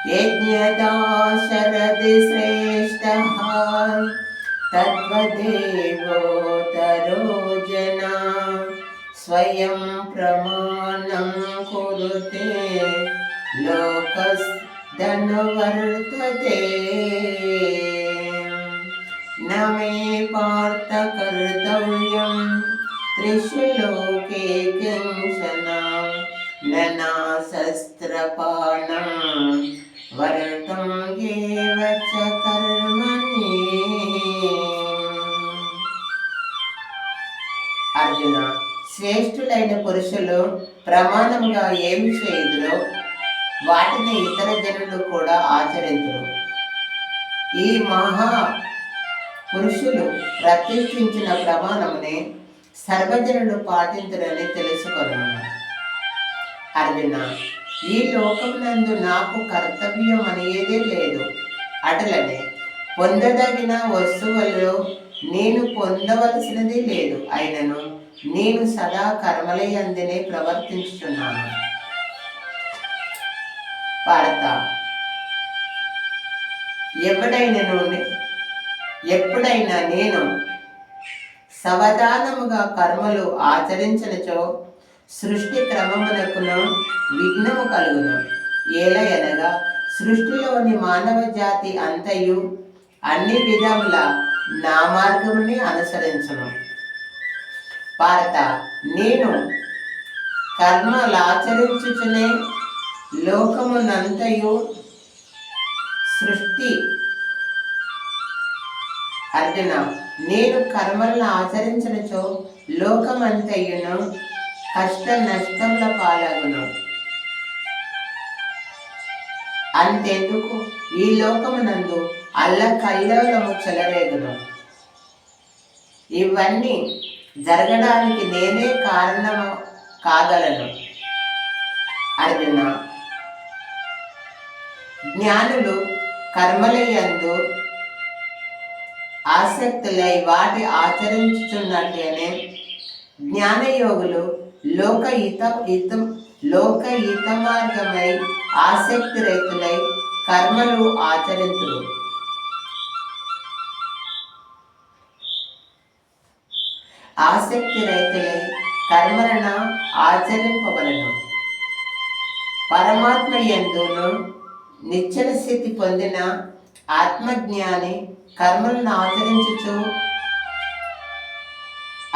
यज्ञदाशरथि श्रेष्ठः तत्त्वदेवोत्तरो जना स्वयं प्रमाणं कुरुते लोकस्धनुवर्तते न मे पार्थ कर्तव्यं त्रिषु लोके किंचन न शस्त्रपाणं वर्तुं एव च कर्मणि। అర్జున, శ్రేష్ఠులైన పురుషులు ప్రమాణముగా ఏమి చేయుదురో వాటిని ఇతర జనులు కూడా ఆచరించురు. ఈ మహా పురుషులు ప్రతిష్ఠించిన ప్రమాణమునే సర్వజనులు పాటించురని తెలుసుకొను. అర్జున, ఈ లోకమునందు నాకు కర్తవ్యం అనేదే లేదు. అటులనే పొందదగిన వస్తువులలో నేను పొందవలసినది లేదు. అయినను నేను సదా కర్మలయందునే ప్రవర్తించుచున్నాను. భారత, ఎప్పుడైనా నేను సవధానముగా కర్మలు ఆచరించినచో సృష్టి క్రమమునకును విఘ్నము కలుగును. ఏలయనగా సృష్టిలోని మానవ జాతి అంతయు అన్ని విధముల నా మార్గముని అనుసరించును. భారత, నేను కర్మలాచరించుచునే లోకమునంతయు సృష్టి. అర్జున, నేను కర్మలను ఆచరించినచో లోకమంతయును కష్ట నష్టముల పాలగును. అంతెందుకు ఈ లోకమునందు అల్లకల్లోలము చెలరేగును. ఇవన్నీ జరగడానికి నేనే కారణము కాగలను. అర్జున, జ్ఞానులు కర్మలయందు ఆసక్తులై వాటి ఆచరించుచున్నట్లనే జ్ఞానయోగులు లోకహిత మార్గమై ఆసక్తి రైతులై కర్మలు ఆచరింతురు. ఆసక్తి రైతులై కర్మలను ఆచరింపవలను. పరమాత్మ యందును నిశ్చల స్థితి పొందిన ఆత్మజ్ఞాని కర్మలను ఆచరించుచు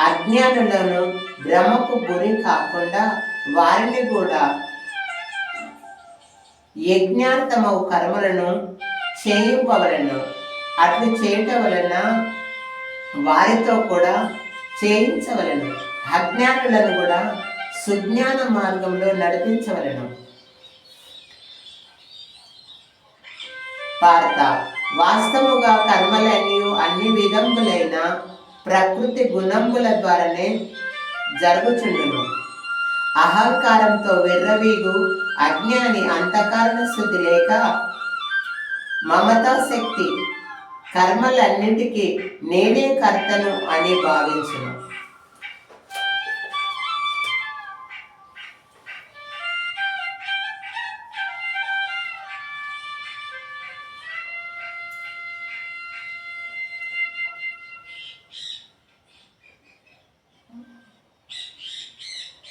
అజ్ఞానులను భ్రమకు గురి కాకుండా వారిని కూడా యజ్ఞార్థమవు కర్మలను చేయింపవలను. అట్లు చేయటం వలన వారితో కూడా చేయించవలను. అజ్ఞానులను కూడా సుజ్ఞాన మార్గంలో నడిపించవలను. భారత, వాస్తవముగా కర్మలన్నీ అన్ని విధములైన ప్రకృతి గుణముల ద్వారానే జరుగుచుండును. అహంకారంతో విర్రవీగు అజ్ఞాని అంతఃకరణ శుద్ధి లేక మమతాశక్తి కర్మలన్నింటికీ నేనే కర్తను అని భావించును.